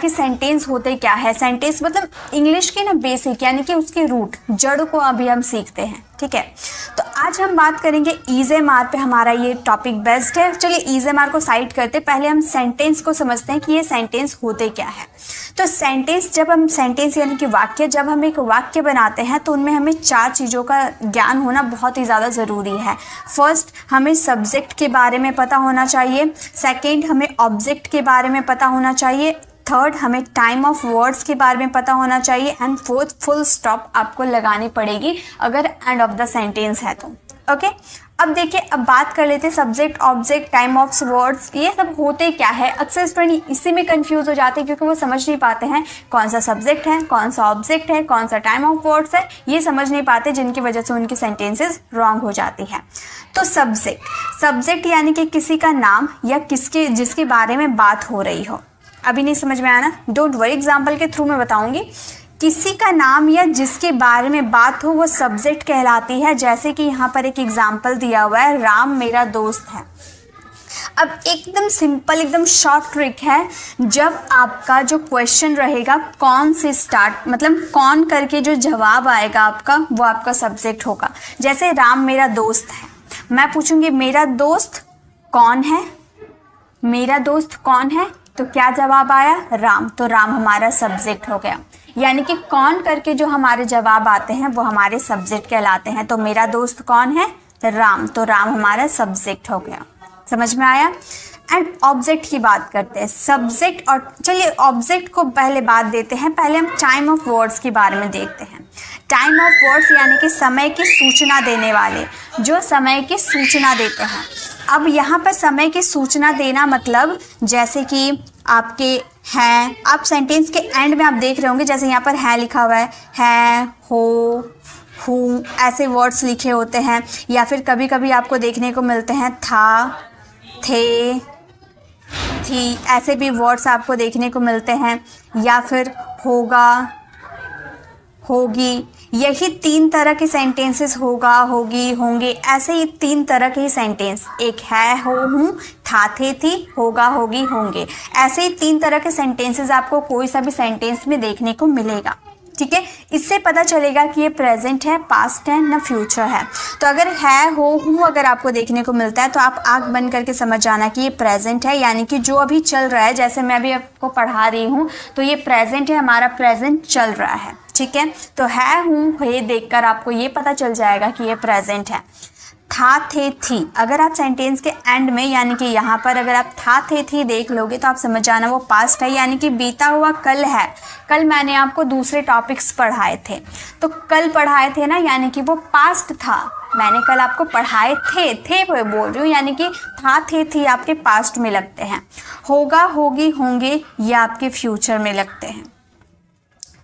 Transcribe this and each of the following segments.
कि सेंटेंस होते क्या है। सेंटेंस मतलब इंग्लिश की ना बेसिक यानी कि उसकी रूट जड़ को अभी हम सीखते हैं, ठीक है। तो आज हम बात करेंगे EZMR पे, हमारा ये टॉपिक बेस्ट है। चलिए EZMR को साइड करते, पहले हम सेंटेंस को समझते हैं कि ये सेंटेंस होते क्या है। तो सेंटेंस, जब हम सेंटेंस यानी कि वाक्य, जब हम एक वाक्य बनाते हैं तो उनमें हमें 4 चीज़ों का ज्ञान होना बहुत ही ज़्यादा ज़रूरी है। फर्स्ट, हमें सब्जेक्ट के बारे में पता होना चाहिए। सेकेंड, हमें ऑब्जेक्ट के बारे में पता होना चाहिए। थर्ड, हमें टाइम ऑफ वर्ड्स के बारे में पता होना चाहिए। एंड फोर्थ, फुल स्टॉप आपको लगानी पड़ेगी अगर एंड ऑफ द सेंटेंस है तो। ओके, अब देखिए, अब बात कर लेते हैं subject, object, time of words, ये सब होते क्या है। अक्सर स्टूडेंट इसी में कंफ्यूज हो जाते हैं क्योंकि वो समझ नहीं पाते हैं कौन सा सब्जेक्ट है, कौन सा ऑब्जेक्ट है, कौन सा टाइम ऑफ वर्ड्स है, ये समझ नहीं पाते, जिनकी वजह से उनकी सेंटेंसेस रॉन्ग हो जाती है। तो सब्जेक्ट यानी कि किसी का नाम या जिसके बारे में बात हो रही हो। अभी नहीं समझ में आया ना, डोंट वरी, एग्जाम्पल के थ्रू मैं बताऊंगी। किसी का नाम या जिसके बारे में बात हो वो सब्जेक्ट कहलाती है। जैसे कि यहाँ पर एक एग्जाम्पल दिया हुआ है, राम मेरा दोस्त है। अब एकदम सिंपल, एकदम शॉर्ट ट्रिक है, जब आपका जो क्वेश्चन रहेगा कौन से स्टार्ट, मतलब कौन करके जो जवाब आएगा आपका, वो आपका सब्जेक्ट होगा। जैसे राम मेरा दोस्त है, मैं पूछूंगी मेरा दोस्त कौन है, मेरा दोस्त कौन है, तो क्या जवाब आया, राम, तो राम हमारा सब्जेक्ट हो गया। यानी कि कौन करके जो हमारे जवाब आते हैं वो हमारे सब्जेक्ट कहलाते हैं। तो मेरा दोस्त कौन है, राम, तो राम हमारा सब्जेक्ट हो गया। समझ में आया। एंड ऑब्जेक्ट की बात करते हैं, सब्जेक्ट, और चलिए ऑब्जेक्ट को पहले बात देते हैं। पहले हम टाइम ऑफ वर्ड्स के बारे में देखते हैं। टाइम ऑफ वर्ड्स यानी कि समय की सूचना देने वाले, जो समय की सूचना देते हैं। अब यहाँ पर समय की सूचना देना मतलब जैसे कि आपके हैं, आप सेंटेंस के एंड में आप देख रहे होंगे, जैसे यहाँ पर है लिखा हुआ है, हो, हूँ, ऐसे वर्ड्स लिखे होते हैं। या फिर कभी कभी आपको देखने को मिलते हैं था, थे, थी, ऐसे भी वर्ड्स आपको देखने को मिलते हैं। या फिर होगा, होगी, यही 3 तरह के सेंटेंसेस, होगा, होगी, होंगे, ऐसे ही 3 तरह के सेंटेंस, एक है, हो, हूँ, था, थे, थी, होगा, होगी, होंगे, ऐसे ही 3 तरह के सेंटेंसेस आपको कोई सा भी सेंटेंस में देखने को मिलेगा। ठीक है, इससे पता चलेगा कि ये प्रेजेंट है, पास्ट है, ना फ्यूचर है। तो अगर है, हो, हूँ अगर आपको देखने को मिलता है तो आप आँख बंद करके समझ जाना कि ये प्रेजेंट है, यानी कि जो अभी चल रहा है। जैसे मैं अभी आपको पढ़ा रही हूँ तो ये प्रेजेंट है, हमारा प्रेजेंट चल रहा है। ठीक है, तो है, हूँ, हे देखकर आपको ये पता चल जाएगा कि ये प्रेजेंट है। था, थे, थी, अगर आप सेंटेंस के एंड में यानी कि यहाँ पर अगर आप था, थे, थी देख लोगे तो आप समझ जाना वो पास्ट है, यानी कि बीता हुआ कल है। कल मैंने आपको दूसरे टॉपिक्स पढ़ाए थे, तो कल पढ़ाए थे ना, यानी कि वो पास्ट था। मैंने कल आपको पढ़ाए थे बोल रही हूँ, यानी कि था, थे, थी आपके पास्ट में लगते हैं। होगा, होगी, होंगे ये आपके फ्यूचर में लगते हैं।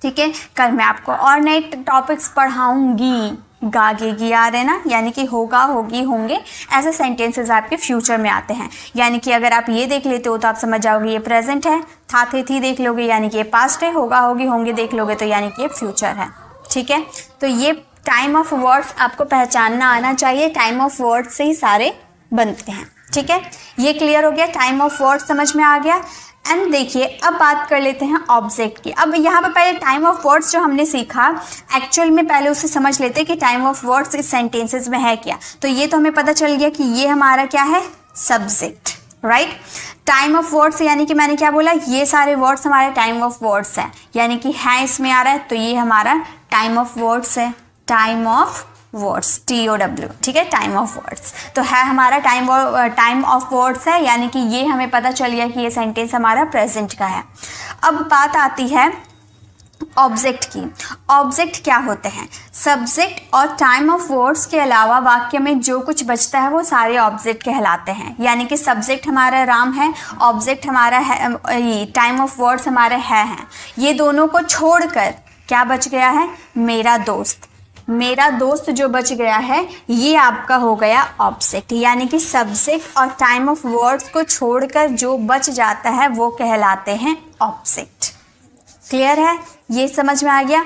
ठीक है, कल मैं आपको और नए टॉपिक्स पढ़ाऊंगी, गागेगी आ रहे ना, यानी कि होगा, होगी, होंगे, ऐसे सेंटेंसेस आपके फ्यूचर में आते हैं। यानी कि अगर आप ये देख लेते हो तो आप समझ जाओगे ये प्रेजेंट है, था, थे, थी देख लोगे यानी कि ये पास्ट है, होगा, होगी, होंगे देख लोगे तो यानी कि ये फ्यूचर है। ठीक है, तो ये टाइम ऑफ वर्ड्स आपको पहचानना आना चाहिए, टाइम ऑफ वर्ड्स से ही सारे बनते हैं। ठीक है, ये क्लियर हो गया, टाइम ऑफ वर्ड्स समझ में आ गया। एंड देखिए, अब बात कर लेते हैं ऑब्जेक्ट की। अब यहाँ पर पहले टाइम ऑफ वर्ड्स जो हमने सीखा, एक्चुअल में पहले उसे समझ लेते हैं कि टाइम ऑफ वर्ड्स इस सेंटेंसेस में है क्या। तो ये तो हमें पता चल गया कि ये हमारा क्या है, subject, right. Time of words यानी कि मैंने क्या बोला, ये सारे वर्ड्स हमारे टाइम ऑफ वर्ड्स हैं, यानी कि है इसमें आ रहा है तो ये हमारा टाइम ऑफ वर्ड्स है, टाइम ऑफ वर्ड्स, TOW। ठीक है, टाइम ऑफ वर्ड्स तो है हमारा टाइम ऑफ वर्ड्स है, यानी कि ये हमें पता चल गया कि ये सेंटेंस हमारा प्रेजेंट का है। अब बात आती है ऑब्जेक्ट की। ऑब्जेक्ट क्या होते हैं, सब्जेक्ट और टाइम ऑफ वर्ड्स के अलावा वाक्य में जो कुछ बचता है वो सारे ऑब्जेक्ट कहलाते हैं। यानी कि सब्जेक्ट हमारा राम है, ऑब्जेक्ट हमारा है, टाइम ऑफ वर्ड्स हमारे हैं। ये दोनों को छोड़कर क्या बच गया है, मेरा दोस्त। मेरा दोस्त जो बच गया है ये आपका हो गया ऑब्जेक्ट, यानी कि सब्जेक्ट और टाइम ऑफ वर्ड्स को छोड़कर जो बच जाता है वो कहलाते हैं ऑब्जेक्ट। क्लियर है, ये समझ में आ गया।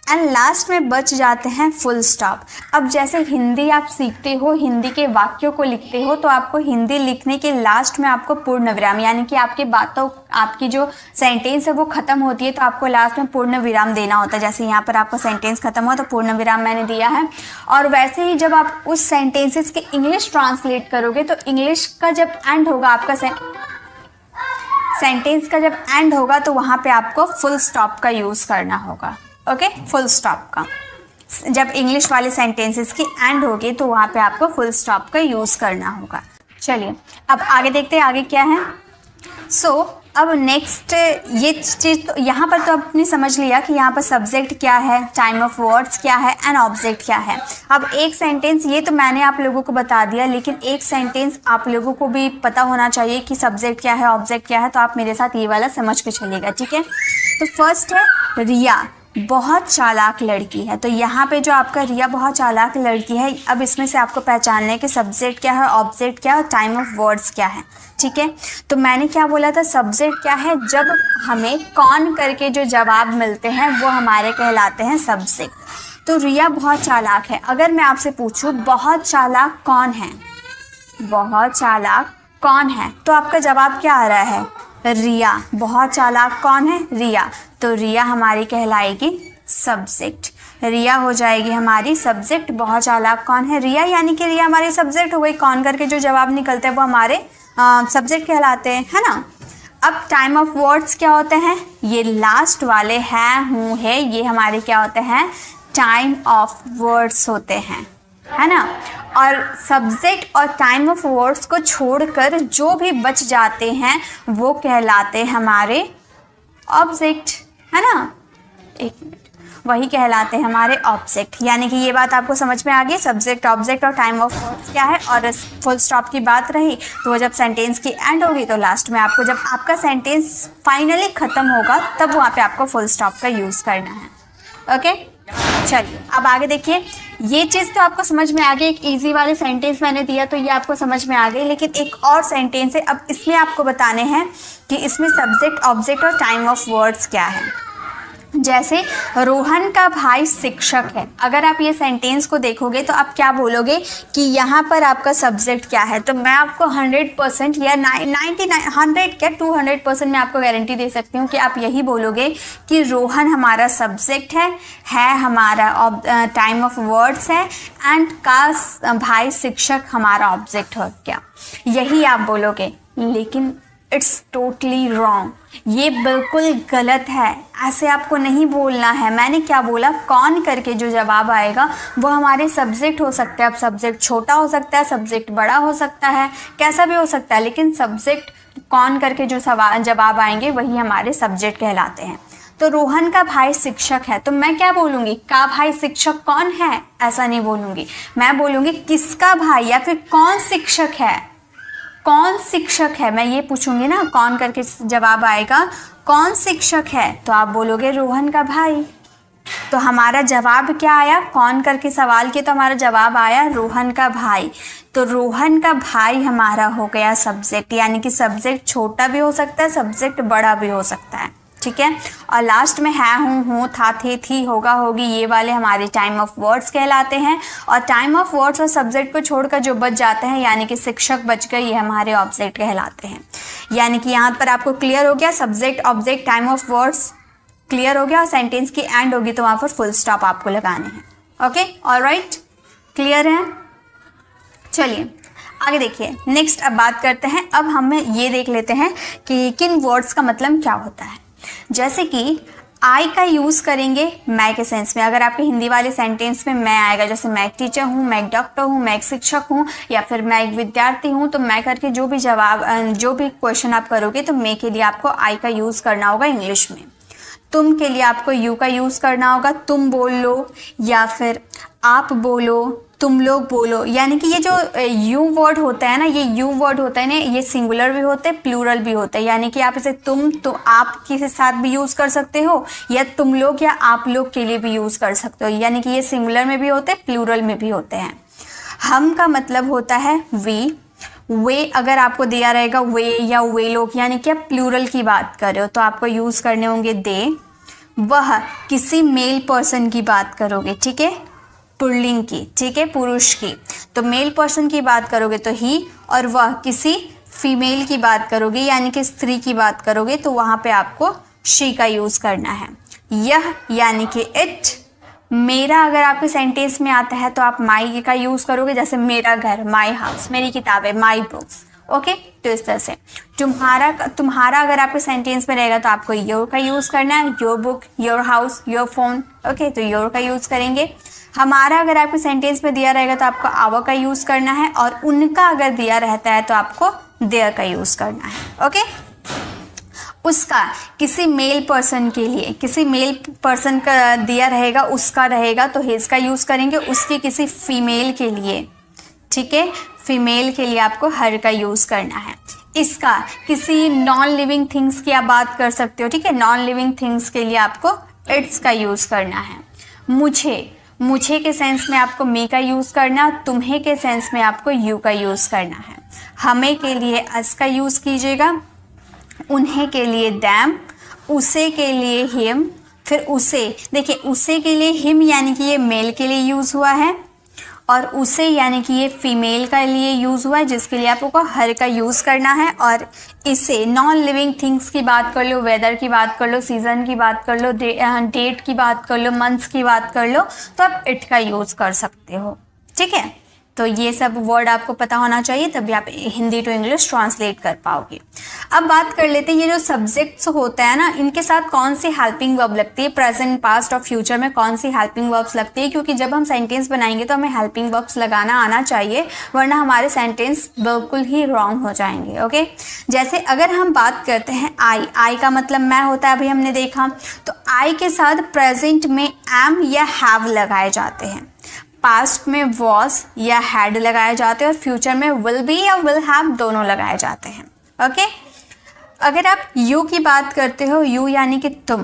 एंड लास्ट में बच जाते हैं फुल स्टॉप। अब जैसे हिंदी आप सीखते हो, हिंदी के वाक्यों को लिखते हो, तो आपको हिंदी लिखने के लास्ट में आपको पूर्ण विराम, यानी कि आपकी बातों, आपकी जो सेंटेंस है वो ख़त्म होती है तो आपको लास्ट में पूर्ण विराम देना होता है। जैसे यहाँ पर आपका सेंटेंस ख़त्म हुआ तो पूर्ण विराम मैंने दिया है। और वैसे ही जब आप उस सेंटेंसेस के इंग्लिश ट्रांसलेट करोगे तो इंग्लिश का जब एंड होगा, आपका सेंटेंस का जब एंड होगा तो वहाँ पे आपको फुल स्टॉप का यूज़ करना होगा। ओके, फुल स्टॉप का जब इंग्लिश वाले सेंटेंसेस की एंड होगी तो वहाँ पे आपको फुल स्टॉप का यूज़ करना होगा। चलिए अब आगे देखते हैं आगे क्या है। अब नेक्स्ट ये चीज़ तो यहाँ पर तो आपने समझ लिया कि यहाँ पर सब्जेक्ट क्या है, टाइम ऑफ वर्ड्स क्या है एंड ऑब्जेक्ट क्या है। अब एक सेंटेंस, ये तो मैंने आप लोगों को बता दिया, लेकिन एक सेंटेंस आप लोगों को भी पता होना चाहिए कि सब्जेक्ट क्या है, ऑब्जेक्ट क्या है। तो आप मेरे साथ ये वाला समझ के चलिएगा, ठीक है। तो फर्स्ट है रिया बहुत चालाक लड़की है। तो यहाँ पे जो आपका रिया बहुत चालाक लड़की है, अब इसमें से आपको पहचानना है कि सब्जेक्ट क्या है, ऑब्जेक्ट क्या है और टाइम ऑफ वर्ड्स क्या है, ठीक है। तो मैंने क्या बोला था, सब्जेक्ट क्या है, जब हमें कौन करके जो जवाब मिलते हैं वो हमारे कहलाते हैं सब्जेक्ट। तो रिया बहुत चालाक है। अगर मैं आपसे पूछूं बहुत चालाक कौन है, बहुत चालाक कौन है, तो आपका जवाब क्या आ रहा है, रिया। बहुत चालाक कौन है, रिया। तो रिया हमारी कहलाएगी सब्जेक्ट, रिया हो जाएगी हमारी सब्जेक्ट। बहुत चालाक कौन है, रिया, यानी कि रिया हमारी सब्जेक्ट हो गई। कौन करके जो जवाब निकलते हैं वो हमारे सब्जेक्ट कहलाते हैं, है ना। अब टाइम ऑफ वर्ड्स क्या होते हैं, ये लास्ट वाले हैं, हूँ, है, ये हमारे क्या होते हैं, टाइम ऑफ वर्ड्स होते हैं, है ना। और सब्जेक्ट और टाइम ऑफ वर्ड्स को छोड़कर जो भी बच जाते हैं वो कहलाते हमारे ऑब्जेक्ट, है ना। एक मिनट, वही कहलाते हैं हमारे ऑब्जेक्ट। यानी कि ये बात आपको समझ में आ गई, सब्जेक्ट, ऑब्जेक्ट और टाइम ऑफ वर्ड्स क्या है। और फुल स्टॉप की बात रही तो वो जब सेंटेंस की एंड होगी तो लास्ट में आपको, जब आपका सेंटेंस फाइनली ख़त्म होगा तब वहाँ पे आपको फुल स्टॉप का यूज़ करना है। ओके, चलिए अब आगे देखिए। ये चीज़ तो आपको समझ में आ गई, एक इजी वाले सेंटेंस मैंने दिया तो ये आपको समझ में आ गई। लेकिन एक और सेंटेंस है, अब इसमें आपको बताने हैं कि इसमें सब्जेक्ट, ऑब्जेक्ट और टाइम ऑफ वर्ड्स क्या है। जैसे रोहन का भाई शिक्षक है। अगर आप ये सेंटेंस को देखोगे तो आप क्या बोलोगे कि यहाँ पर आपका सब्जेक्ट क्या है। तो मैं आपको 100% या 99, 100 क्या 200% मैं आपको गारंटी दे सकती हूँ कि आप यही बोलोगे कि रोहन हमारा सब्जेक्ट है हमारा टाइम ऑफ वर्ड्स है, एंड का भाई शिक्षक हमारा ऑब्जेक्ट हो क्या, यही आप बोलोगे। लेकिन इट्स टोटली रॉन्ग, ये बिल्कुल गलत है, ऐसे आपको नहीं बोलना है। मैंने क्या बोला, कौन करके जो जवाब आएगा वो हमारे सब्जेक्ट हो सकता है। अब सब्जेक्ट छोटा हो सकता है, सब्जेक्ट बड़ा हो सकता है, कैसा भी हो सकता है, लेकिन सब्जेक्ट कौन करके जो जवाब आएंगे वही हमारे सब्जेक्ट कहलाते हैं। तो रोहन का भाई शिक्षक है, तो मैं क्या बोलूँगी, का भाई शिक्षक कौन है, ऐसा नहीं बोलूँगी। मैं बोलूँगी किसका भाई, या फिर कौन शिक्षक है, कौन शिक्षक है, मैं ये पूछूंगी ना, कौन करके जवाब आएगा, कौन शिक्षक है, तो आप बोलोगे रोहन का भाई। तो हमारा जवाब क्या आया, कौन करके सवाल के, तो हमारा जवाब आया रोहन का भाई। तो रोहन का भाई हमारा हो गया सब्जेक्ट, यानी कि सब्जेक्ट छोटा भी हो सकता है, सब्जेक्ट बड़ा भी हो सकता है, ठीक है। और लास्ट में है, हूँ, था, थे, थी, होगा, होगी, ये वाले हमारे टाइम ऑफ वर्ड्स कहलाते हैं। और टाइम ऑफ वर्ड्स और सब्जेक्ट को छोड़कर जो बच जाते हैं, यानी कि शिक्षक बच गए, ये हमारे ऑब्जेक्ट कहलाते हैं। यानी कि यहाँ पर आपको क्लियर हो गया, subject, object, time of words clear हो गया। और सेंटेंस की एंड होगी तो वहाँ पर फुल स्टॉप आपको लगाने हैं। ओके, ऑलराइट, क्लियर है। चलिए आगे देखिए, नेक्स्ट अब बात करते हैं। अब हमें ये देख लेते हैं कि किन वर्ड्स का मतलब क्या होता है। जैसे कि आई का यूज़ करेंगे मैं के सेंस में। अगर आपके हिंदी वाले सेंटेंस में मैं आएगा, जैसे मैं एक टीचर हूँ, मैं एक डॉक्टर हूँ, मैं एक शिक्षक हूँ, या फिर मैं एक विद्यार्थी हूँ, तो मैं करके जो भी जवाब, जो भी क्वेश्चन आप करोगे तो मैं के लिए आपको आई का यूज़ करना होगा इंग्लिश में। तुम के लिए आपको यू का यूज़ करना होगा, तुम बोल लो, या फिर आप बोलो, तुम लोग बोलो। यानी कि ये जो यू वर्ड होता है ना, ये यू वर्ड होता है ना, ये सिंगुलर भी होते हैं, प्लूरल भी होते हैं। यानी कि आप इसे तुम, तो आप के साथ भी यूज़ कर सकते हो, या तुम लोग या आप लोग के लिए भी यूज़ कर सकते हो। यानी कि ये सिंगुलर में भी होते हैं, प्लूरल में भी होते हैं। हम का मतलब होता है वी, वे अगर आपको दिया रहेगा वे या वे लोग, यानी कि आप प्लूरल की बात कर रहे हो तो आपको यूज़ करने होंगे दे। वह किसी मेल पर्सन की बात करोगे, ठीक है, पुल्लिंग की, ठीक है, पुरुष की। तो मेल पर्सन की बात करोगे तो ही, और वह किसी फीमेल की बात करोगे यानी कि स्त्री की बात करोगे तो वहाँ पे आपको शी का यूज़ करना है। यह यानी कि इट। मेरा अगर आपके सेंटेंस में आता है तो आप माई का यूज़ करोगे, जैसे मेरा घर, माई हाउस, मेरी किताबें, माई बुक्स, ओके। तो इस तरह से तुम्हारा अगर आपके सेंटेंस में रहेगा तो आपको योर का यूज़ करना है, your book, your house, your phone, okay, तो योर का यूज़ करेंगे। हमारा अगर आपके सेंटेंस में दिया रहेगा तो आपको आवर का यूज़ करना है, और उनका अगर दिया रहता है तो आपको देयर का यूज़ करना है, ओके। उसका किसी मेल पर्सन के लिए, किसी मेल पर्सन का दिया रहेगा, उसका रहेगा तो हिज का यूज़ करेंगे। उसकी किसी फीमेल के लिए, ठीक है, फीमेल के लिए आपको हर का यूज़ करना है। इसका किसी नॉन लिविंग थिंग्स की आप बात कर सकते हो, ठीक है, नॉन लिविंग थिंग्स के लिए आपको इट्स का यूज़ करना है। मुझे के सेंस में आपको मी का यूज़ करना है, तुम्हें के सेंस में आपको यू का यूज़ करना है। हमें के लिए अस का यूज़ कीजिएगा, उन्हें के लिए दैम, उसे के लिए हिम, फिर उसे, देखिए उसे के लिए हिम यानी कि ये मेल के लिए यूज़ हुआ है, और उसे यानी कि ये फीमेल का लिए यूज़ हुआ है, जिसके लिए आपको हर का यूज़ करना है। और इसे नॉन लिविंग थिंग्स की बात कर लो, वेदर की बात कर लो, सीज़न की बात कर लो, डेट की बात कर लो, मंथ्स की बात कर लो, तो आप इट का यूज़ कर सकते हो, ठीक है। तो ये सब वर्ड आपको पता होना चाहिए, तभी आप हिंदी टू इंग्लिश ट्रांसलेट कर पाओगे। अब बात कर लेते हैं ये जो सब्जेक्ट्स होते हैं ना, इनके साथ कौन सी हेल्पिंग वर्ब लगती है, प्रेजेंट, पास्ट और फ्यूचर में कौन सी हेल्पिंग वर्ब्स लगती है, क्योंकि जब हम सेंटेंस बनाएंगे तो हमें हेल्पिंग वर्ब्स लगाना आना चाहिए, वरना हमारे सेंटेंस बिल्कुल ही रॉन्ग हो जाएंगे, ओके। जैसे अगर हम बात करते हैं आई का मतलब मैं होता है, अभी हमने देखा, तो आई के साथ प्रेजेंट में एम या हैव लगाए जाते हैं, पास्ट में वॉज या हैड लगाए जाते हैं, और फ्यूचर में विल बी या विल हैव दोनों लगाए जाते हैं, ओके। अगर आप यू की बात करते हो, यू यानी कि तुम,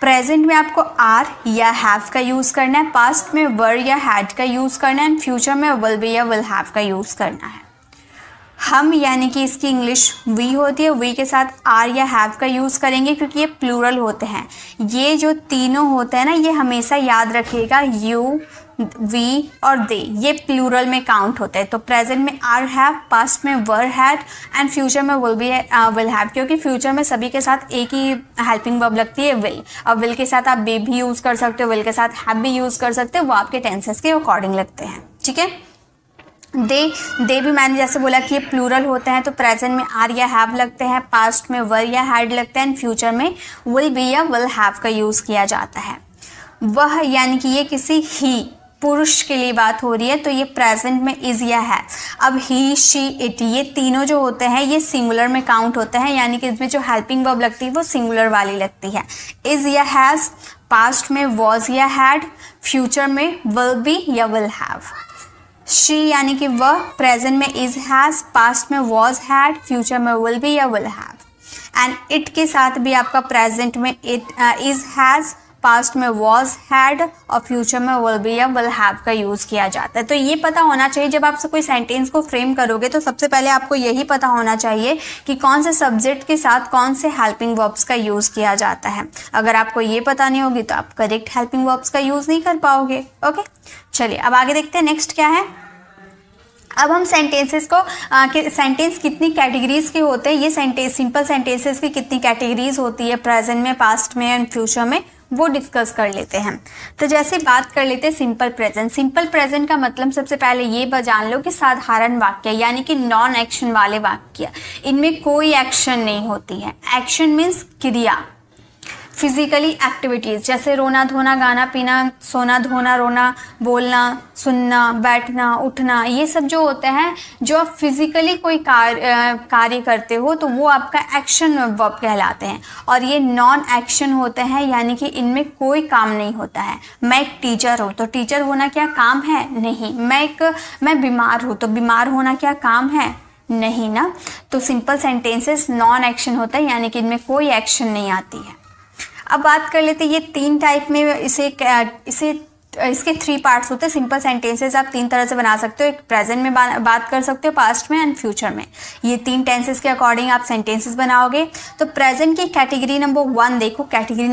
प्रेजेंट में आपको आर या हैव का यूज़ करना है, पास्ट में वर या हैड का यूज़ करना है, एंड फ्यूचर में विल बी या विल हैव का यूज़ करना है। हम यानी कि इसकी इंग्लिश वी होती है, वी के साथ आर या हैव का यूज़ करेंगे क्योंकि ये प्लूरल होते हैं। ये जो तीनों होते हैं ना, ये हमेशा याद रखिएगा, यू, वी और दे, ये प्लूरल में काउंट होते हैं। तो प्रेजेंट में आर हैव, पास्ट में वर हैड, एंड फ्यूचर में विल बी विल हैव, क्योंकि फ्यूचर में सभी के साथ एक ही हेल्पिंग वर्ब लगती है, विल। अब विल के साथ आप बी भी यूज़ कर सकते हो, विल के साथ हैव भी यूज़ कर सकते हो, वो आपके टेंसेस के अकॉर्डिंग लगते हैं, ठीक है। दे भी मैंने जैसे बोला कि ये प्लूरल होते हैं, तो प्रेजेंट में आर या हैव लगते हैं, पास्ट में वर या हैड लगते हैं, एंड फ्यूचर में विल बी या विल हैव का यूज़ किया जाता है। वह यानी कि ये किसी ही पुरुष के लिए बात हो रही है, तो ये प्रेजेंट में इज़ या है। अब ही, शी, इट, ये तीनों जो होते हैं ये सिंगुलर में काउंट होते हैं, यानी कि इसमें जो हेल्पिंग वर्ब लगती है वो सिंगुलर वाली लगती है। इज़ या हैज़, पास्ट में वॉज या हैड, फ्यूचर में विल बी या विल हैव। शी यानी कि वह, प्रेजेंट में इज़ हैज़, पास्ट में वॉज हैड, फ्यूचर में विल बी या विल हैव। एंड इट के साथ भी आपका प्रेजेंट में इट इज़ हैज़, पास्ट में वॉज हैड, और फ्यूचर में विल बी या विल हैव का यूज़ किया जाता है। तो ये पता होना चाहिए, जब आप कोई सेंटेंस को फ्रेम करोगे तो सबसे पहले आपको यही पता होना चाहिए कि कौन से सब्जेक्ट के साथ कौन से हेल्पिंग वर्ब्स का यूज़ किया जाता है। अगर आपको ये पता नहीं होगी तो आप करेक्ट हेल्पिंग वर्ब्स का यूज़ नहीं कर पाओगे, ओके। चलिए अब आगे देखते हैं नेक्स्ट क्या है। अब हम सेंटेंसेस को सेंटेंस कितनी कैटेगरीज के होते हैं, ये सेंटेंस, सिंपल सेंटेंसेस की कितनी कैटेगरीज होती है प्रेजेंट में, पास्ट में एंड फ्यूचर में, वो डिस्कस कर लेते हैं। तो जैसे बात कर लेते हैं सिंपल प्रेजेंट। सिंपल प्रेजेंट का मतलब सबसे पहले ये जान लो कि साधारण वाक्य, यानी कि नॉन एक्शन वाले वाक्य, इनमें कोई एक्शन नहीं होती है। एक्शन मीन्स क्रिया, फिजिकली एक्टिविटीज़, जैसे रोना धोना, गाना पीना, सोना धोना, रोना, बोलना, सुनना, बैठना, उठना, ये सब जो होते हैं, जो आप फिजिकली कोई कार्य करते हो तो वो आपका एक्शन वर्ब कहलाते हैं। और ये नॉन एक्शन होते हैं, यानी कि इनमें कोई काम नहीं होता है। मैं एक टीचर हूँ तो टीचर होना क्या काम है? नहीं। मैं बीमार हूँ तो बीमार होना क्या काम है? नहीं ना। तो सिंपल सेंटेंसेस नॉन एक्शन होता है, यानी कि इनमें कोई एक्शन नहीं आती है। अब बात कर लेते हैं ये तीन टाइप में, इसे इसके 3 पार्ट्स होते हैं। सिंपल सेंटेंसेस आप 3 तरह से बना सकते हो, एक प्रेजेंट में बात कर सकते हो, पास्ट में एंड फ्यूचर में। ये 3 टेंसेस के अकॉर्डिंग आप सेंटेंसेस बनाओगे। तो प्रेजेंट की कैटेगरी नंबर 1 देखो, कैटेगरी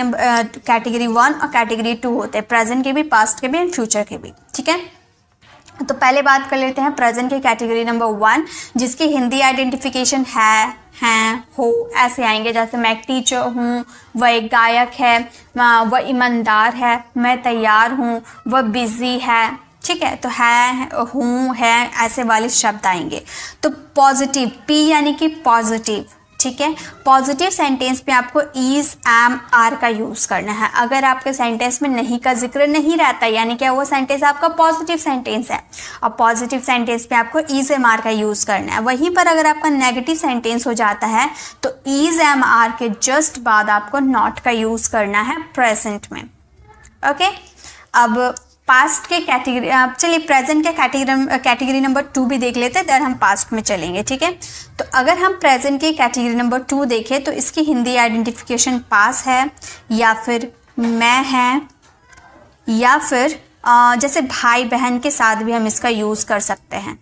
1 और कैटेगरी 2 होते हैं, प्रेजेंट के भी, पास्ट के भी एंड फ्यूचर के भी, ठीक है। तो पहले बात कर लेते हैं प्रेजेंट की कैटेगरी नंबर 1, जिसकी हिंदी आइडेंटिफिकेशन है, हैं, हो ऐसे आएंगे। जैसे मैं एक टीचर हूँ, वह एक गायक है, वह ईमानदार है, मैं तैयार हूँ, वह बिज़ी है, ठीक है। तो है, हूँ, है ऐसे वाले शब्द आएंगे। तो पॉजिटिव, पी यानी कि पॉजिटिव, ठीक है। पॉजिटिव सेंटेंस पे आपको इज, एम, आर का यूज़ करना है। अगर आपके सेंटेंस में नहीं का जिक्र नहीं रहता यानी क्या वो सेंटेंस आपका पॉजिटिव सेंटेंस है, और पॉजिटिव सेंटेंस पे आपको इज, एम, आर का यूज़ करना है। वहीं पर अगर आपका नेगेटिव सेंटेंस हो जाता है तो इज, एम, आर के जस्ट बाद आपको नॉट का यूज़ करना है प्रेजेंट में, ओके। अब पास्ट के कैटेगरी, चलिए प्रेजेंट के कैटेगरी नंबर 2 भी देख लेते हैं, देन हम पास्ट में चलेंगे, ठीक है। तो अगर हम प्रेजेंट की कैटेगरी नंबर 2 देखें तो इसकी हिंदी आइडेंटिफिकेशन पास है, या फिर मैं है, या फिर जैसे भाई बहन के साथ भी हम इसका यूज़ कर सकते हैं,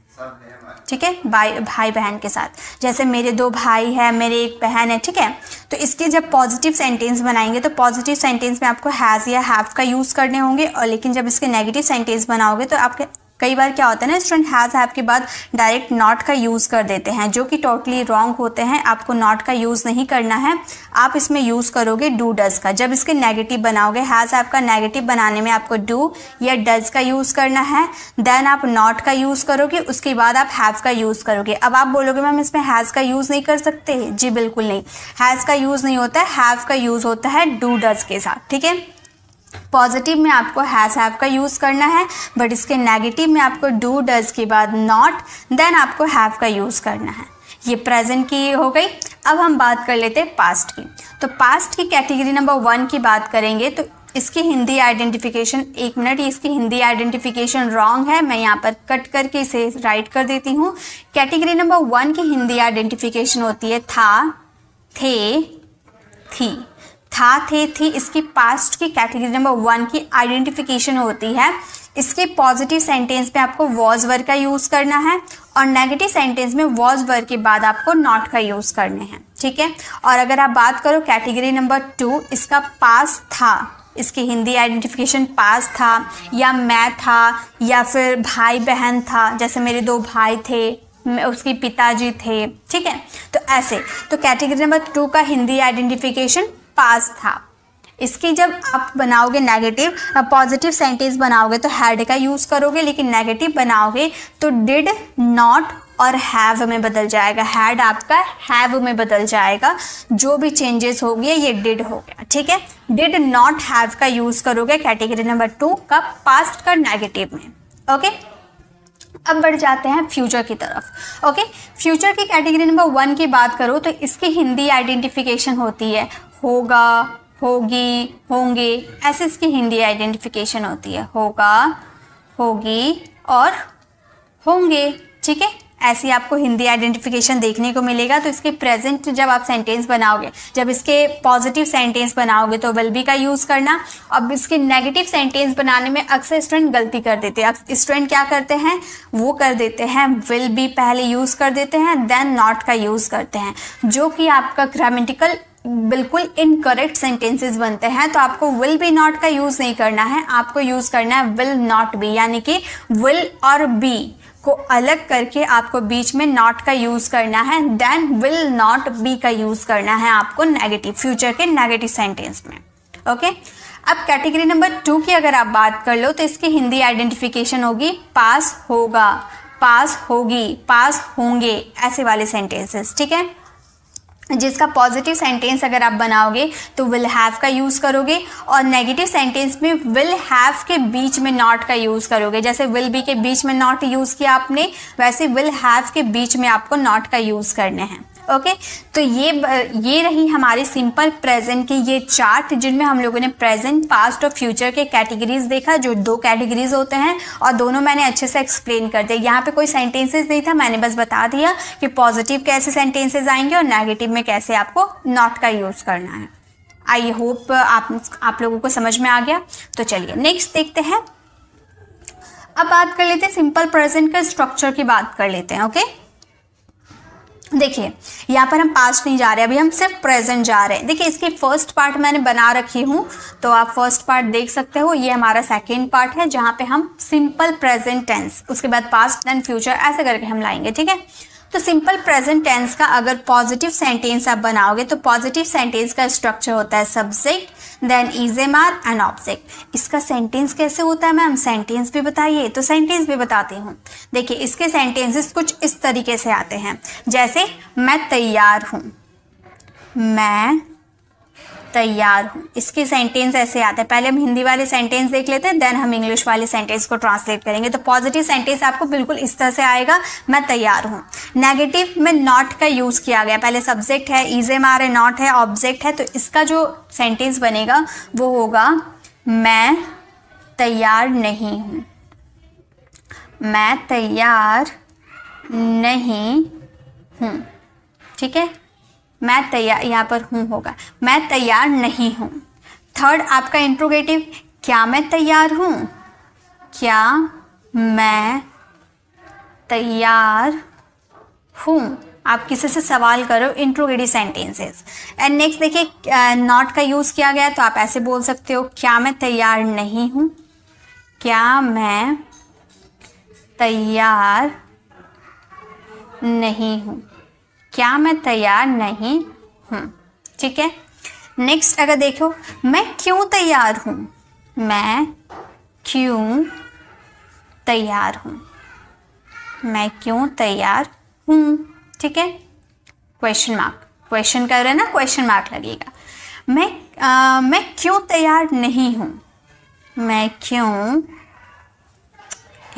ठीक है। भाई बहन के साथ, जैसे मेरे 2 भाई हैं, मेरे एक बहन है, ठीक है। तो इसके जब पॉजिटिव सेंटेंस बनाएंगे तो पॉजिटिव सेंटेंस में आपको हैज़ या हैव का यूज़ करने होंगे, और लेकिन जब इसके नेगेटिव सेंटेंस बनाओगे तो आपके कई बार क्या होता है ना, स्टूडेंट हैज़ हैव के बाद डायरेक्ट नॉट का यूज़ कर देते हैं, जो कि टोटली रॉन्ग होते हैं। आपको नॉट का यूज़ नहीं करना है, आप इसमें यूज़ करोगे डू डज का। जब इसके नेगेटिव बनाओगे, हैज़ हैव का नेगेटिव बनाने में आपको डू या डज का यूज़ करना है, देन आप नॉट का यूज़ करोगे, उसके बाद आप हैव का यूज़ करोगे। अब आप बोलोगे मैम इसमें हैज़ का यूज़ नहीं कर सकते, जी बिल्कुल नहीं, हैज़ का यूज़ नहीं होता है, हैव का यूज़ होता है डू डज के साथ, ठीक है। पॉजिटिव में आपको हैज़ हैव का यूज़ करना है, बट इसके नेगेटिव में आपको डू डज के बाद नॉट, देन आपको हैव का यूज़ करना है। ये प्रेजेंट की हो गई। अब हम बात कर लेते हैं पास्ट की। तो पास्ट की कैटेगरी नंबर 1 की बात करेंगे तो इसकी हिंदी आइडेंटिफिकेशन, एक मिनट, इसकी हिंदी आइडेंटिफिकेशन रॉन्ग है, मैं यहाँ पर कट करके इसे राइट कर देती हूँ। कैटेगरी नंबर 1 की हिंदी आइडेंटिफिकेशन होती है था, थे, थी। था, थे, थी इसकी पास्ट की कैटेगरी नंबर 1 की आइडेंटिफिकेशन होती है। इसके पॉजिटिव सेंटेंस में आपको वॉज वर्ब का यूज़ करना है, और नेगेटिव सेंटेंस में वॉज वर्ब के बाद आपको नॉट का यूज़ करने हैं, ठीक है। और अगर आप बात करो कैटेगरी नंबर 2, इसका पास था, इसकी हिंदी आइडेंटिफिकेशन पास था, या मैं था, या फिर भाई बहन था, जैसे मेरे 2 भाई थे, उसके पिताजी थे, ठीक है। तो ऐसे, तो कैटेगरी नंबर 2 का हिंदी आइडेंटिफिकेशन पास था। इसकी जब आप बनाओगे नेगेटिव, पॉजिटिव सेंटेंस बनाओगे तो हैड का यूज़ करोगे, लेकिन नेगेटिव बनाओगे तो डिड, नॉट और हैव में बदल जाएगा। हैड आपका हैव में बदल जाएगा, जो भी चेंजेस हो गए ये डिड हो गया, ठीक है। डिड नॉट हैव का यूज़ करोगे कैटेगरी नंबर 2 का पास्ट का नेगेटिव में, ओके। अब बढ़ जाते हैं फ्यूचर की तरफ, ओके। फ्यूचर की कैटेगरी नंबर 1 की बात करो तो इसकी हिंदी आइडेंटिफिकेशन होती है होगा, होगी, होंगे, ऐसे इसकी हिंदी आइडेंटिफिकेशन होती है, होगा, होगी और होंगे, ठीक है। ऐसी आपको हिंदी आइडेंटिफिकेशन देखने को मिलेगा। तो इसके प्रेजेंट जब आप सेंटेंस बनाओगे, जब इसके पॉजिटिव सेंटेंस बनाओगे तो विल बी का यूज़ करना। अब इसके नेगेटिव सेंटेंस बनाने में अक्सर स्टूडेंट गलती कर देते हैं। अब स्टूडेंट क्या करते हैं, वो कर देते हैं विल बी पहले यूज़ कर देते हैं, देन नॉट का यूज़ करते हैं, जो कि आपका ग्रामेटिकल बिल्कुल इनकरेक्ट सेंटेंसेस बनते हैं। तो आपको विल बी नॉट का यूज़ नहीं करना है, आपको यूज़ करना है विल नॉट बी, यानी कि विल और बी को अलग करके आपको बीच में नॉट का यूज़ करना है, देन विल नॉट बी का यूज़ करना है आपको नेगेटिव, फ्यूचर के नेगेटिव सेंटेंस में, ओके। अब कैटेगरी नंबर 2 की अगर आप बात कर लो तो इसकी हिंदी आइडेंटिफिकेशन होगी पास होगा, पास होगी, पास होंगे, ऐसे वाले सेंटेंसेस, ठीक है। जिसका पॉजिटिव सेंटेंस अगर आप बनाओगे तो विल हैव का यूज़ करोगे, और नेगेटिव सेंटेंस में विल हैव के बीच में नॉट का यूज़ करोगे। जैसे विल बी के बीच में नॉट यूज़ किया आपने, वैसे विल हैव के बीच में आपको नॉट का यूज़ करने हैं, ओके। तो ये रही हमारी सिंपल प्रेजेंट की ये चार्ट, जिनमें हम लोगों ने प्रेजेंट, पास्ट और फ्यूचर के कैटेगरीज देखा, जो 2 कैटेगरीज होते हैं, और दोनों मैंने अच्छे से एक्सप्लेन कर दिया। यहाँ पे कोई सेंटेंसेस नहीं था, मैंने बस बता दिया कि पॉजिटिव कैसे सेंटेंसेस आएंगे और नेगेटिव में कैसे आपको नॉट का यूज़ करना है। आई होप आप लोगों को समझ में आ गया। तो चलिए नेक्स्ट देखते हैं अब बात कर लेते हैं सिंपल प्रेजेंट का स्ट्रक्चर की बात कर लेते हैं। ओके, देखिए यहाँ पर हम पास्ट नहीं जा रहे, अभी हम सिर्फ प्रेजेंट जा रहे हैं। देखिए इसकी फर्स्ट पार्ट मैंने बना रखी हूँ, तो आप फर्स्ट पार्ट देख सकते हो। ये हमारा सेकेंड पार्ट है जहाँ पे हम सिंपल प्रेजेंट टेंस, उसके बाद पास्ट देन फ्यूचर ऐसे करके हम लाएंगे। ठीक है, तो सिंपल प्रेजेंट टेंस का अगर पॉजिटिव सेंटेंस आप बनाओगे तो पॉजिटिव सेंटेंस का स्ट्रक्चर होता है subject then is am are and object. इसका सेंटेंस कैसे होता है मैम? सेंटेंस भी बताइए, तो सेंटेंस भी बताती हूँ। देखिए इसके सेंटेंसेस कुछ इस तरीके से आते हैं, जैसे मैं तैयार हूँ, मैं तैयार हूँ। इसके सेंटेंस ऐसे आते हैं। पहले हम हिंदी वाले सेंटेंस देख लेते हैं, देन हम इंग्लिश वाले सेंटेंस को ट्रांसलेट करेंगे। तो पॉजिटिव सेंटेंस आपको बिल्कुल इस तरह से आएगा, मैं तैयार हूँ। नेगेटिव में नॉट का यूज़ किया गया, पहले सब्जेक्ट है, इज एम आर है, नॉट है, ऑब्जेक्ट है, तो इसका जो सेंटेंस बनेगा वो होगा मैं तैयार नहीं हूँ, मैं तैयार नहीं हूँ। ठीक है, मैं तैयार, यहाँ पर हूँ होगा, मैं तैयार नहीं हूँ। थर्ड आपका इंट्रोगेटिव, क्या मैं तैयार हूँ, क्या मैं तैयार हूँ। आप किसी से सवाल करो, इंट्रोगेटिव सेंटेंसेस। एंड नेक्स्ट देखिए नॉट का यूज़ किया गया, तो आप ऐसे बोल सकते हो, क्या मैं तैयार नहीं हूँ, क्या मैं तैयार नहीं हूँ, क्या मैं तैयार नहीं हूँ। ठीक है, नेक्स्ट अगर देखो, मैं क्यों तैयार हूँ, मैं क्यों तैयार हूँ, मैं क्यों तैयार हूँ। ठीक है, क्वेश्चन मार्क, क्वेश्चन कर रहे हैं ना, क्वेश्चन मार्क लगेगा। मैं क्यों तैयार नहीं हूँ, मैं क्यों,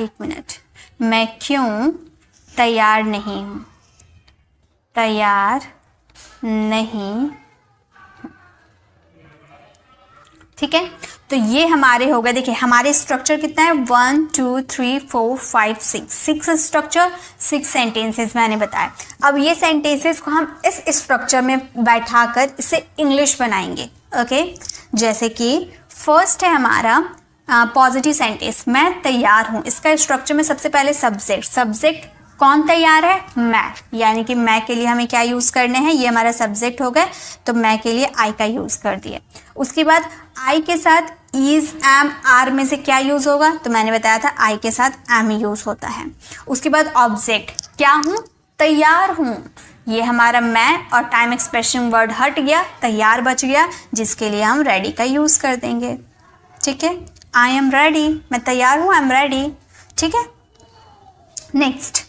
एक मिनट, मैं क्यों तैयार नहीं हूँ, तैयार नहीं। ठीक है, तो ये हमारे हो गए। देखिए हमारे स्ट्रक्चर कितना है, 1 2 3 4 5 6 स्ट्रक्चर, 6 सेंटेंसेस मैंने बताया। अब ये सेंटेंसेस को हम इस स्ट्रक्चर में बैठाकर इसे इंग्लिश बनाएंगे। ओके, जैसे कि फर्स्ट है हमारा पॉजिटिव सेंटेंस, मैं तैयार हूँ। इसका स्ट्रक्चर में सबसे पहले सब्जेक्ट कौन तैयार है, मैं, यानी कि मैं के लिए हमें क्या यूज़ करने हैं, ये हमारा सब्जेक्ट हो गए, तो मैं के लिए आई का यूज़ कर दिए। उसके बाद आई के साथ इज एम आर में से क्या यूज़ होगा, तो मैंने बताया था आई के साथ एम यूज़ होता है। उसके बाद ऑब्जेक्ट, क्या हूँ, तैयार हूँ, ये हमारा मैं और टाइम एक्सप्रेशन वर्ड हट गया, तैयार बच गया, जिसके लिए हम रेडी का यूज़ कर देंगे। ठीक है, आई एम रेडी, मैं तैयार हूँ, आई एम रेडी। ठीक है, नेक्स्ट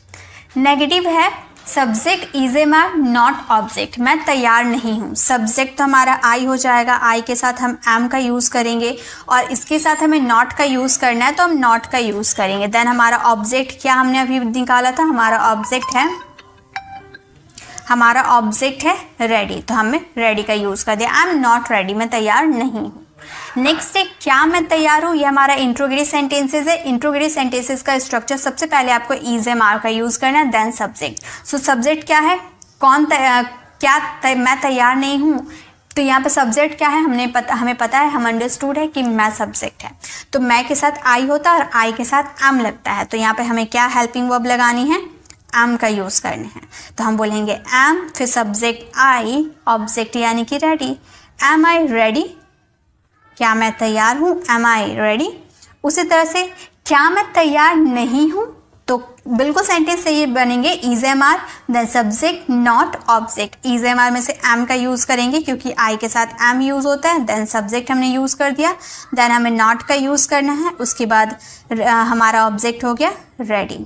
नेगेटिव है subject is am are not object, मैं तैयार नहीं हूँ। सब्जेक्ट तो हमारा आई हो जाएगा, आई के साथ हम एम का यूज़ करेंगे और इसके साथ हमें नॉट का यूज़ करना है, तो हम नॉट का यूज़ करेंगे। देन हमारा ऑब्जेक्ट क्या हमने अभी निकाला था, हमारा ऑब्जेक्ट है रेडी, तो हमें रेडी का यूज़ कर दिया। आई एम नॉट रेडी, मैं तैयार नहीं हूँ। नेक्स्ट है क्या मैं तैयार हूँ, ये हमारा इंट्रोगेटिव सेंटेंसेस है। इंट्रोगेटिव सेंटेंसेस का स्ट्रक्चर सबसे पहले आपको इज एम आर का यूज़ करना है, देन सब्जेक्ट। सो सब्जेक्ट क्या है, मैं तैयार नहीं हूँ, तो यहाँ पे सब्जेक्ट क्या है, हमें पता है, हम अंडरस्टूड है कि मैं सब्जेक्ट है, तो मैं के साथ आई होता है और आई के साथ एम लगता है, तो यहाँ पे हमें क्या हेल्पिंग वर्ब लगानी है, एम का यूज़ करने हैं। तो हम बोलेंगे एम, फिर सब्जेक्ट आई, ऑब्जेक्ट यानी कि रेडी। एम आई रेडी, क्या मैं तैयार हूँ, एम आई रेडी। उसी तरह से क्या मैं तैयार नहीं हूँ, तो बिल्कुल सेंटेंस सही बनेंगे, is am are then subject not object. Is am are में से एम का यूज़ करेंगे क्योंकि आई के साथ एम यूज़ होता है, देन सब्जेक्ट हमने यूज़ कर दिया, देन हमें नॉट का यूज़ करना है, उसके बाद हमारा ऑब्जेक्ट हो गया ready.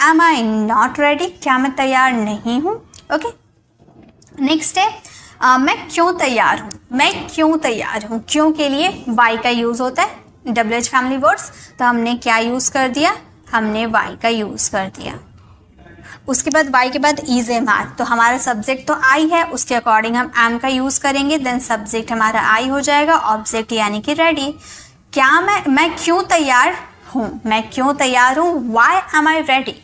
Am I not ready, क्या मैं तैयार नहीं हूँ। ओके, नेक्स्ट है मैं क्यों तैयार हूँ, मैं क्यों तैयार हूँ, क्यों के लिए वाई का यूज़ होता है, WH फैमिली वर्ड्स, तो हमने क्या यूज़ कर दिया, हमने वाई का यूज़ कर दिया। उसके बाद वाई के बाद इज एम आर, तो हमारा सब्जेक्ट तो आई है, उसके अकॉर्डिंग हम एम का यूज़ करेंगे, देन सब्जेक्ट हमारा आई हो जाएगा, ऑब्जेक्ट यानी कि रेडी। क्या मैं क्यों तैयार हूँ, मैं क्यों तैयार हूँ, why am I ready.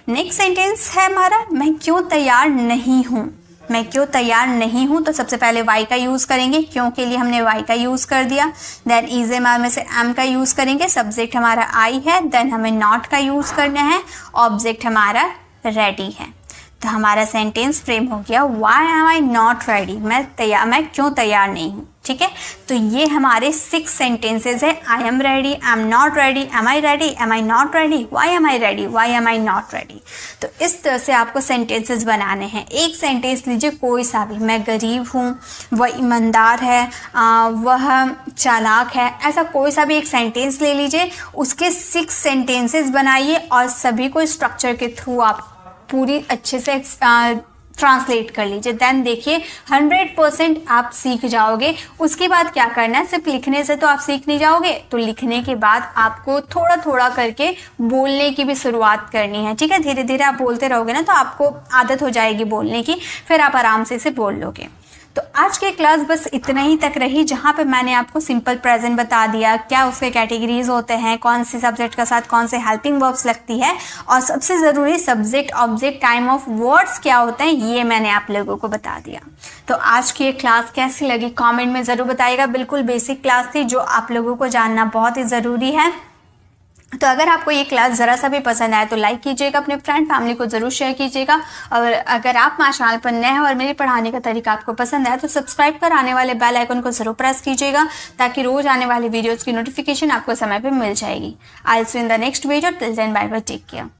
Next sentence है हमारा मैं क्यों तैयार नहीं हूँ, मैं क्यों तैयार नहीं हूँ, तो सबसे पहले वाई का यूज़ करेंगे, क्यों के लिए हमने वाई का यूज़ कर दिया। देन इज में से एम का यूज़ करेंगे, सब्जेक्ट हमारा आई है। देन हमें नॉट का यूज़ करना है, ऑब्जेक्ट हमारा रेडी है। तो हमारा सेंटेंस फ्रेम हो गया, why am I not ready, मैं क्यों तैयार नहीं हूँ। ठीक है, तो ये हमारे 6 सेंटेंसेस है। I am ready, I am not ready, am I ready, am I not ready, why am I ready, why am I not ready. तो इस तरह से आपको सेंटेंसेस बनाने हैं। एक सेंटेंस लीजिए कोई सा भी, मैं गरीब हूँ, वह ईमानदार है, वह चालाक है, ऐसा कोई सा भी एक सेंटेंस ले लीजिए, उसके 6 सेंटेंसेस बनाइए और सभी को स्ट्रक्चर के थ्रू आप पूरी अच्छे से ट्रांसलेट कर लीजिए। देन देखिए 100% आप सीख जाओगे। उसके बाद क्या करना है, सिर्फ लिखने से तो आप सीख नहीं जाओगे, तो लिखने के बाद आपको थोड़ा थोड़ा करके बोलने की भी शुरुआत करनी है। ठीक है, धीरे धीरे आप बोलते रहोगे ना तो आपको आदत हो जाएगी बोलने की, फिर आप आराम से इसे बोल लोगे। तो आज की क्लास बस इतना ही तक रही, जहाँ पे मैंने आपको सिंपल प्रेजेंट बता दिया, क्या उसके कैटेगरीज होते हैं, कौन से सब्जेक्ट का साथ कौन से हेल्पिंग वर्ब्स लगती है, और सबसे ज़रूरी subject, object, time of words क्या होते हैं, ये मैंने आप लोगों को बता दिया। तो आज की ये क्लास कैसी लगी कमेंट में ज़रूर बताइएगा। बिल्कुल बेसिक क्लास थी जो आप लोगों को जानना बहुत ही ज़रूरी है। तो अगर आपको ये क्लास ज़रा सा भी पसंद आए तो लाइक कीजिएगा, अपने फ्रेंड फैमिली को ज़रूर शेयर कीजिएगा। और अगर आप मेरे चैनल पर नए हैं और मेरे पढ़ाने का तरीका आपको पसंद आए तो सब्सक्राइब कर आने वाले बेल आइकन को ज़रूर प्रेस कीजिएगा, ताकि रोज़ आने वाले वीडियोज़ की नोटिफिकेशन आपको समय पर मिल जाएगी। I will see you in the next video. Till then bye bye, take care.